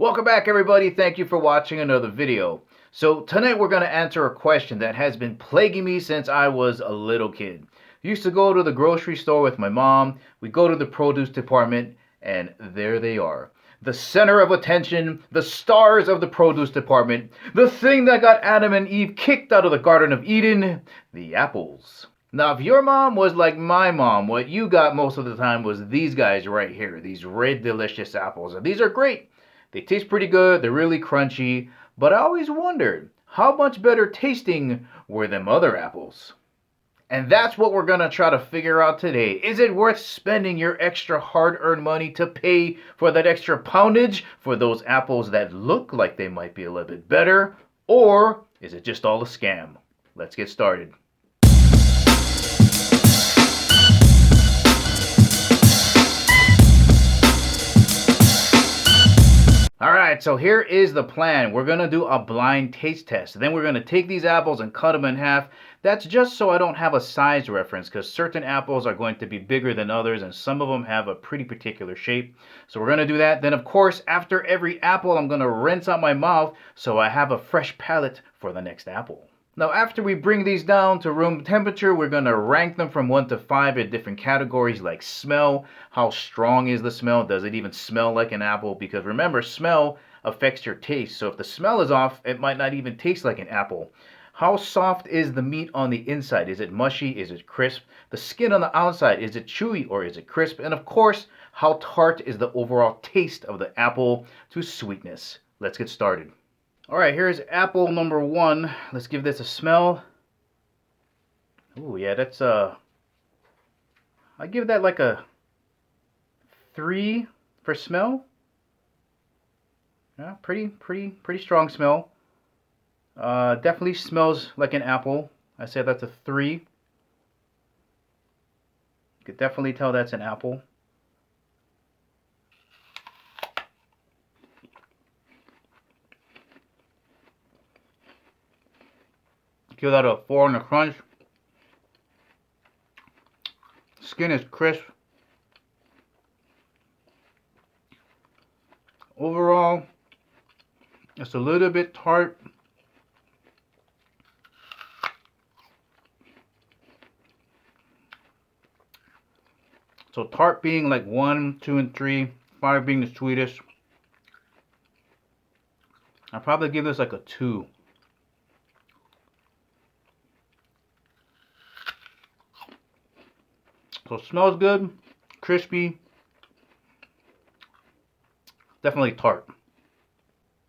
Welcome back, everybody. Thank you for watching another video. So tonight we're going to answer a question that has been plaguing me since I was a little kid. I used to go to the grocery store with my mom. We go to the produce department, and there they are. The center of attention, the stars of the produce department, the thing that got Adam and Eve kicked out of the Garden of Eden, the apples. Now, if your mom was like my mom, what you got most of the time was these guys right here, these red delicious apples. And these are great. They taste pretty good, they're really crunchy, but I always wondered, how much better tasting were them other apples? And that's what we're gonna try to figure out today. Is it worth spending your extra hard-earned money to pay for that extra poundage for those apples that look like they might be a little bit better? Or is it just all a scam? Let's get started. Alright, so here is the plan. We're going to do a blind taste test. Then we're going to take these apples and cut them in half. That's just so I don't have a size reference, because certain apples are going to be bigger than others and some of them have a pretty particular shape. So we're going to do that. Then of course, after every apple, I'm going to rinse out my mouth so I have a fresh palate for the next apple. Now, after we bring these down to room temperature, we're going to rank them from 1 to 5 in different categories like smell. How strong is the smell? Does it even smell like an apple? Because remember, smell affects your taste. So if the smell is off, it might not even taste like an apple. How soft is the meat on the inside? Is it mushy? Is it crisp? The skin on the outside, is it chewy or is it crisp? And of course, how tart is the overall taste of the apple to sweetness? Let's get started. Alright, here's apple number 1. Let's give this a smell. Ooh, yeah, that's I give that like a 3 for smell. Yeah, pretty strong smell. Definitely smells like an apple. I say that's a 3. You could definitely tell that's an apple. Give that a 4 on the crunch. Skin is crisp. Overall, it's a little bit tart. So tart being like 1, 2, and 3, 5 being the sweetest. I'll probably give this like a 2. So it smells good, crispy, definitely tart.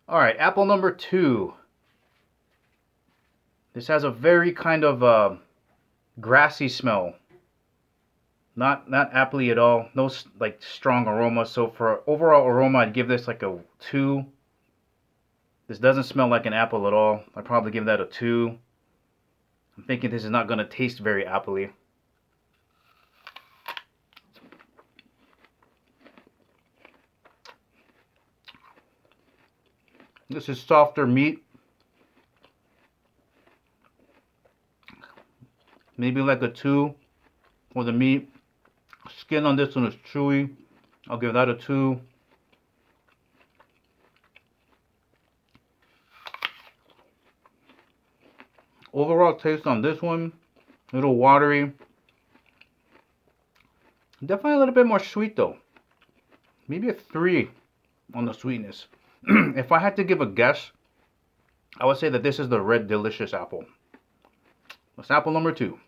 Alright, apple number 2. This has a very kind of grassy smell. Not appley at all. No like strong aroma. So for overall aroma, I'd give this like a 2. This doesn't smell like an apple at all. I'd probably give that a 2. I'm thinking this is not going to taste very appley. This is softer meat. Maybe like a 2 for the meat. Skin on this one is chewy. I'll give that a 2. Overall taste on this one, a little watery. Definitely a little bit more sweet though. Maybe a 3 on the sweetness. If I had to give a guess, I would say that this is the red delicious apple. That's apple number 2.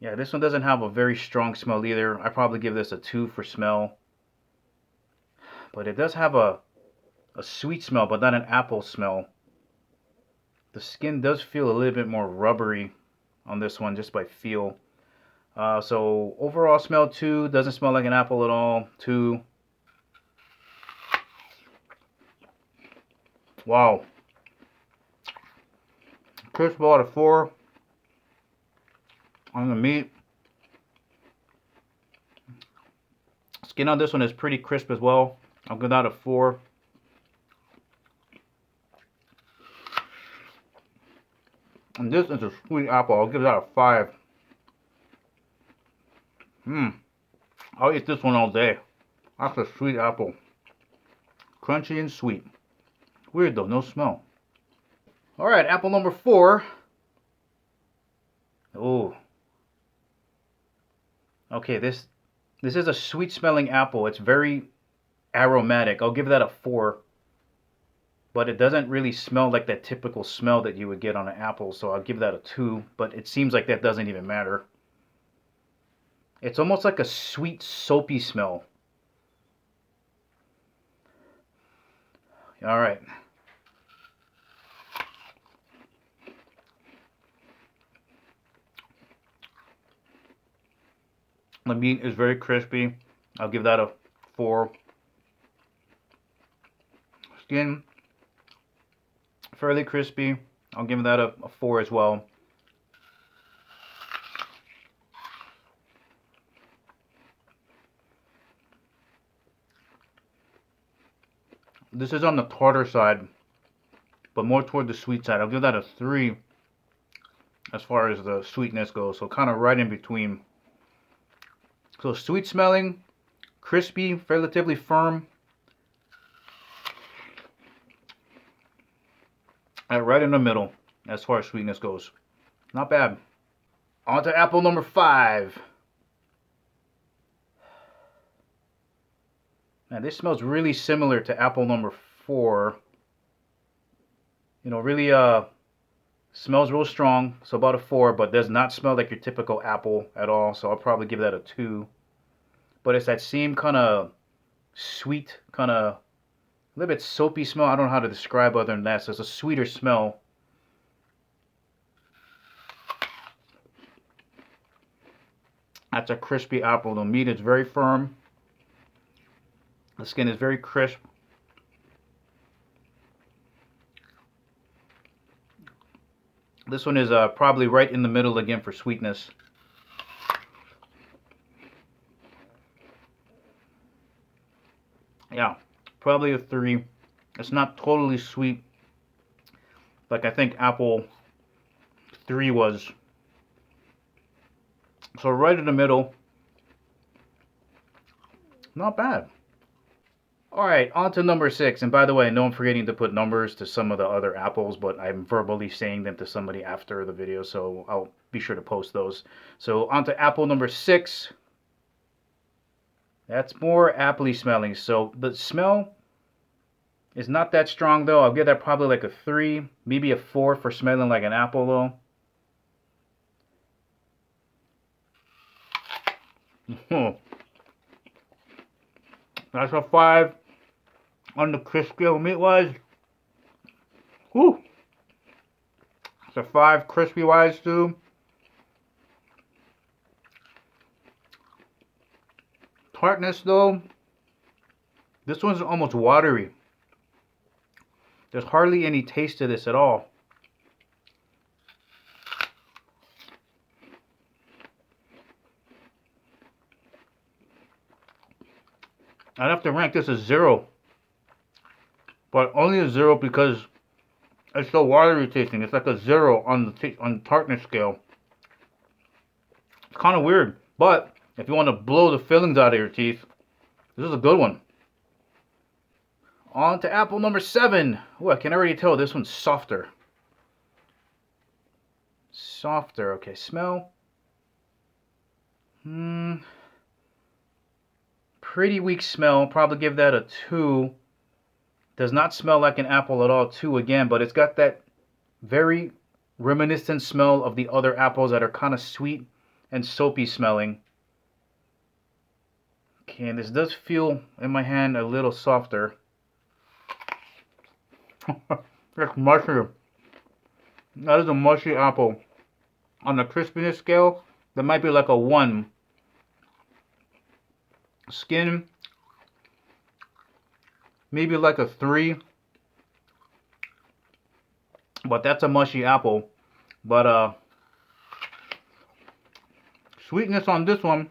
Yeah, this one doesn't have a very strong smell either. I probably give this a 2 for smell. But it does have a sweet smell, but not an apple smell. The skin does feel a little bit more rubbery on this one, just by feel. So overall smell 2, doesn't smell like an apple at all, 2. Wow. Crisp out of 4 on the meat. Skin on this one is pretty crisp as well. I'll give that a 4. And this is a sweet apple. I'll give that a 5. I'll eat this one all day. That's a sweet apple. Crunchy and sweet. Weird though, no smell. Alright, apple number 4. Oh. Okay, this is a sweet smelling apple. It's very aromatic. I'll give that a 4. But it doesn't really smell like that typical smell that you would get on an apple, so I'll give that a 2. But it seems like that doesn't even matter. It's almost like a sweet, soapy smell. Alright. The meat is very crispy. I'll give that a 4. Skin, fairly crispy. I'll give that a 4 as well. This is on the tartar side, but more toward the sweet side. I'll give that a 3 as far as the sweetness goes. So kind of right in between. So sweet smelling, crispy, relatively firm. And right in the middle as far as sweetness goes. Not bad. On to apple number 5. Now this smells really similar to apple number 4. You know, really smells real strong, so about a 4, but does not smell like your typical apple at all, so I'll probably give that a 2. But it's that same kind of sweet, kind of a little bit soapy smell. I don't know how to describe other than that, so it's a sweeter smell. That's a crispy apple. The meat is very firm. The skin is very crisp. This one is probably right in the middle again for sweetness. Yeah, probably a 3. It's not totally sweet like I think apple 3 was. So right in the middle. Not bad. Alright, on to number 6. And by the way, I know I'm forgetting to put numbers to some of the other apples, but I'm verbally saying them to somebody after the video, so I'll be sure to post those. So on to apple number 6. That's more appley smelling. So the smell is not that strong though. I'll give that probably like a 3, maybe a 4 for smelling like an apple though. That's a 5 on the crisp scale meat-wise. Whew. It's a 5 crispy-wise too. Tartness though, this one's almost watery. There's hardly any taste to this at all. I'd have to rank this a 0. But only a 0 because it's so watery tasting. It's like a 0 on the tartness scale. It's kind of weird. But if you want to blow the fillings out of your teeth, this is a good one. On to apple number 7. Oh, I can already tell this one's softer. Softer. Okay, smell. Pretty weak smell. Probably give that a 2. Does not smell like an apple at all, 2 again, but it's got that very reminiscent smell of the other apples that are kind of sweet and soapy smelling. Okay, and this does feel in my hand a little softer. It's mushy. That is a mushy apple. On the crispiness scale, that might be like a 1. Skin, maybe like a 3. But that's a mushy apple. But sweetness on this one,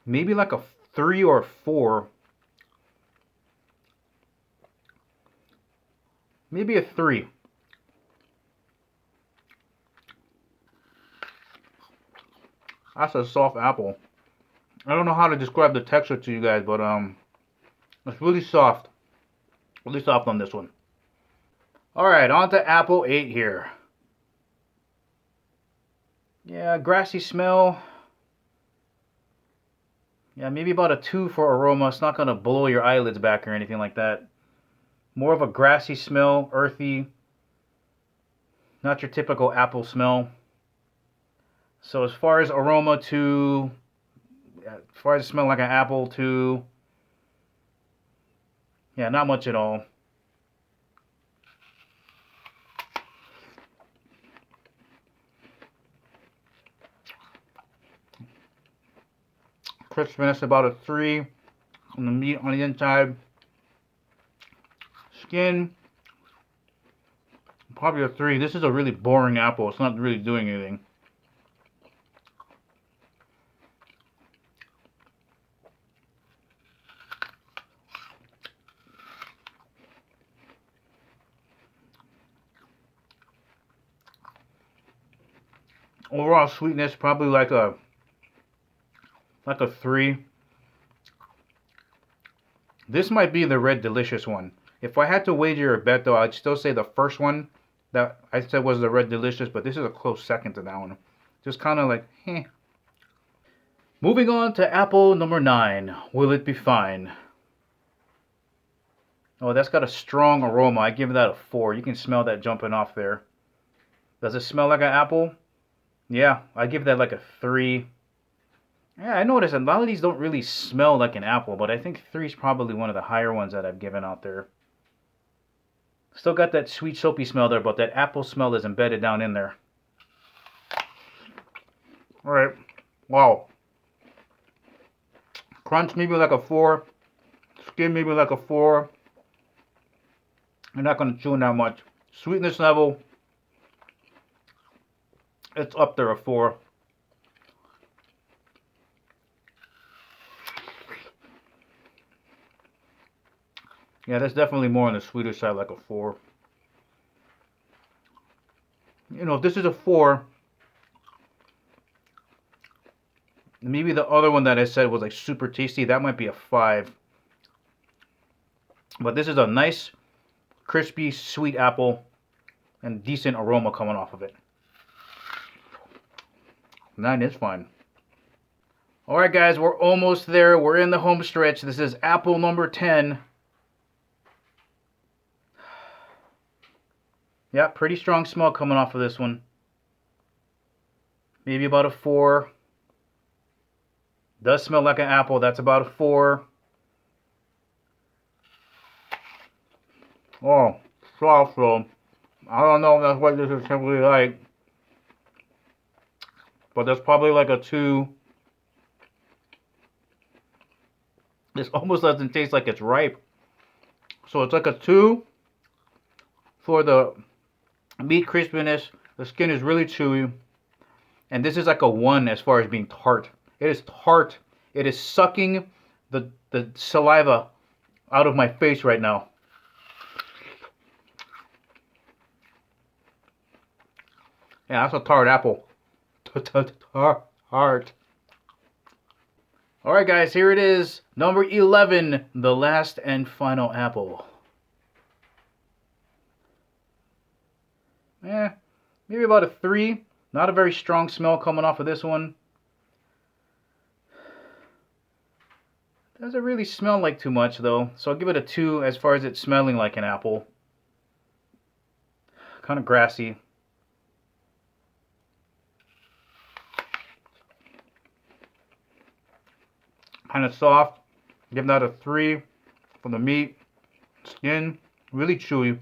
maybe like a 3 or 4. Maybe a 3. That's a soft apple. I don't know how to describe the texture to you guys, but it's really soft. Really soft on this one. Alright, on to apple 8 here. Yeah, grassy smell. Yeah, maybe about a 2 for aroma. It's not going to blow your eyelids back or anything like that. More of a grassy smell, earthy. Not your typical apple smell. So as far as aroma to, as far as it smell like an apple to, yeah, not much at all. Crispiness about a 3 on the meat on the inside. Skin, probably a 3. This is a really boring apple. It's not really doing anything. Overall sweetness probably like a 3. This might be the Red Delicious one. If I had to wager a bet though, I'd still say the first one that I said was the Red Delicious, but this is a close second to that one. Just kind of like, eh. Moving on to apple number 9. Will it be fine? Oh, that's got a strong aroma. I give that a 4. You can smell that jumping off there. Does it smell like an apple? Yeah, I give that like a 3. Yeah, I noticed a lot of these don't really smell like an apple, but I think 3 is probably one of the higher ones that I've given out there. Still got that sweet soapy smell there, but that apple smell is embedded down in there. Alright, wow. Crunch maybe like a 4. Skin maybe like a 4. You're not going to chew that much. Sweetness level, it's up there a 4. Yeah, that's definitely more on the sweeter side, like a 4. You know, if this is a 4, maybe the other one that I said was like super tasty, that might be a 5. But this is a nice, crispy, sweet apple and decent aroma coming off of it. 9 is fine. Alright guys, we're almost there. We're in the home stretch. This is apple number 10. Yeah, pretty strong smell coming off of this one. Maybe about a 4. Does smell like an apple. That's about a 4. Oh, soft though. I don't know if that's what this is typically like. But that's probably like a 2. This almost doesn't taste like it's ripe. So it's like a 2 for the meat crispiness. The skin is really chewy. And this is like a 1 as far as being tart. It is tart. It is sucking the saliva out of my face right now. Yeah, that's a tart apple. Tart. Alright guys, here it is. Number 11, the last and final apple. Maybe about a 3. Not a very strong smell coming off of this one. Doesn't really smell like too much though, so I'll give it a 2 as far as it smelling like an apple. Kind of grassy. Kind of soft. Give that a 3 for the meat. Skin, really chewy.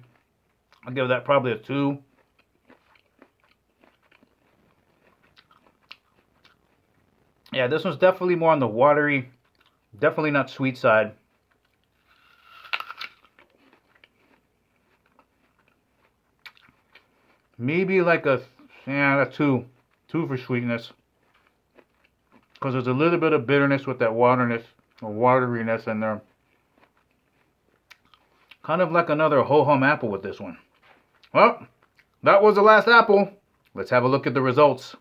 I'll give that probably a 2. Yeah, this one's definitely more on the watery, definitely not sweet side. Maybe like a 2 for sweetness. Because there's a little bit of bitterness with that wateriness or wateriness in there. Kind of like another ho-hum apple with this one. Well, that was the last apple. Let's have a look at the results.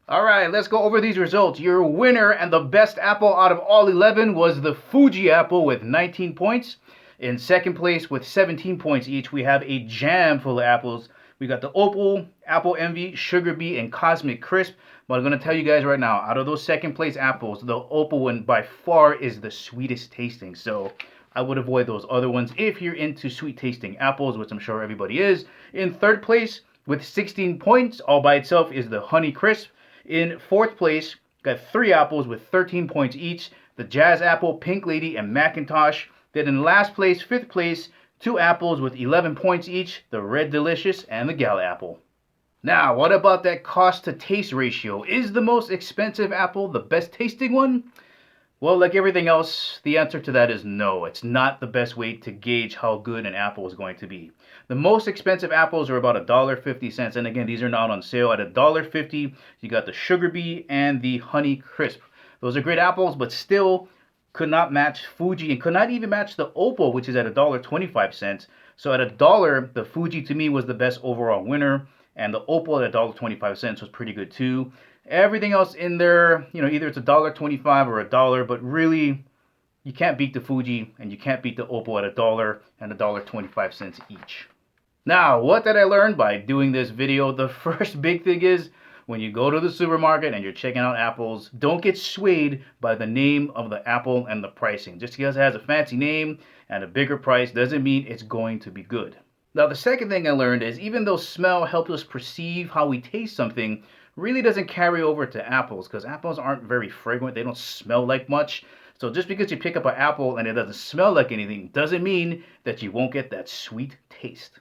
All right, let's go over these results. Your winner and the best apple out of all 11 was the Fuji apple with 19 points. In second place with 17 points each, we have a jam full of apples. We got the Opal, Apple Envy, Sugarbee, and Cosmic Crisp. But I'm going to tell you guys right now, out of those second place apples, the Opal one by far is the sweetest tasting. So I would avoid those other ones if you're into sweet tasting apples, which I'm sure everybody is. In third place with 16 points, all by itself, is the Honeycrisp. In fourth place, got 3 apples with 13 points each, the Jazz Apple, Pink Lady, and Macintosh. Then in last place, fifth place, 2 apples with 11 points each, the Red Delicious and the Gala Apple. Now, what about that cost to taste ratio? Is the most expensive apple the best tasting one? Well, like everything else, the answer to that is no. It's not the best way to gauge how good an apple is going to be. The most expensive apples are about $1.50, and again, these are not on sale. At $1.50, you got the Sugarbee and the Honeycrisp. Those are great apples, but still could not match Fuji and could not even match the Opal, which is at $1.25. So at $1, the Fuji to me was the best overall winner, and the Opal at $1.25 was pretty good too. Everything else in there, either it's $1.25 or $1, but really, you can't beat the Fuji and you can't beat the Opal at $1 and $1.25 each. Now, what did I learn by doing this video? The first big thing is, when you go to the supermarket and you're checking out apples, don't get swayed by the name of the apple and the pricing. Just because it has a fancy name and a bigger price doesn't mean it's going to be good. Now, the second thing I learned is even though smell helps us perceive how we taste something, really doesn't carry over to apples because apples aren't very fragrant. They don't smell like much. So just because you pick up an apple and it doesn't smell like anything doesn't mean that you won't get that sweet taste.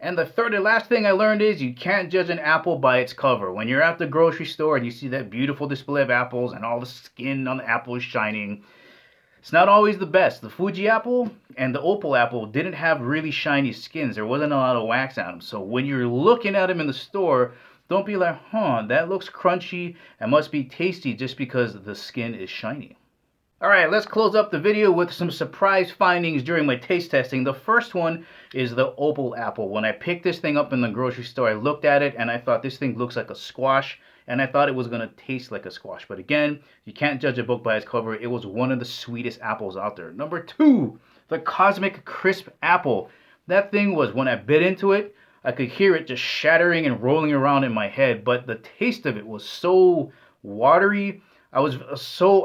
And the third and last thing I learned is you can't judge an apple by its cover. When you're at the grocery store and you see that beautiful display of apples and all the skin on the apple is shining, it's not always the best. The Fuji apple and the Opal apple didn't have really shiny skins. There wasn't a lot of wax on them. So when you're looking at them in the store, don't be like, that looks crunchy and must be tasty just because the skin is shiny. Alright, let's close up the video with some surprise findings during my taste testing. The first one is the Opal apple. When I picked this thing up in the grocery store, I looked at it and I thought this thing looks like a squash, and I thought it was going to taste like a squash. But again, you can't judge a book by its cover. It was one of the sweetest apples out there. Number 2, the Cosmic Crisp apple. That thing was, when I bit into it, I could hear it just shattering and rolling around in my head, but the taste of it was so watery. I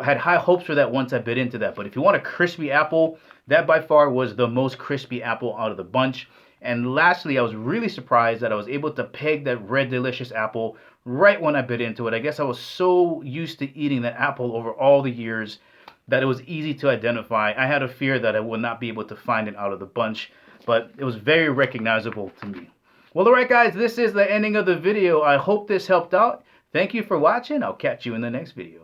had high hopes for that once I bit into that. But if you want a crispy apple, that by far was the most crispy apple out of the bunch. And lastly, I was really surprised that I was able to peg that Red Delicious apple right when I bit into it. I guess I was so used to eating that apple over all the years that it was easy to identify. I had a fear that I would not be able to find it out of the bunch, but it was very recognizable to me. Well, alright guys, this is the ending of the video. I hope this helped out. Thank you for watching. I'll catch you in the next video.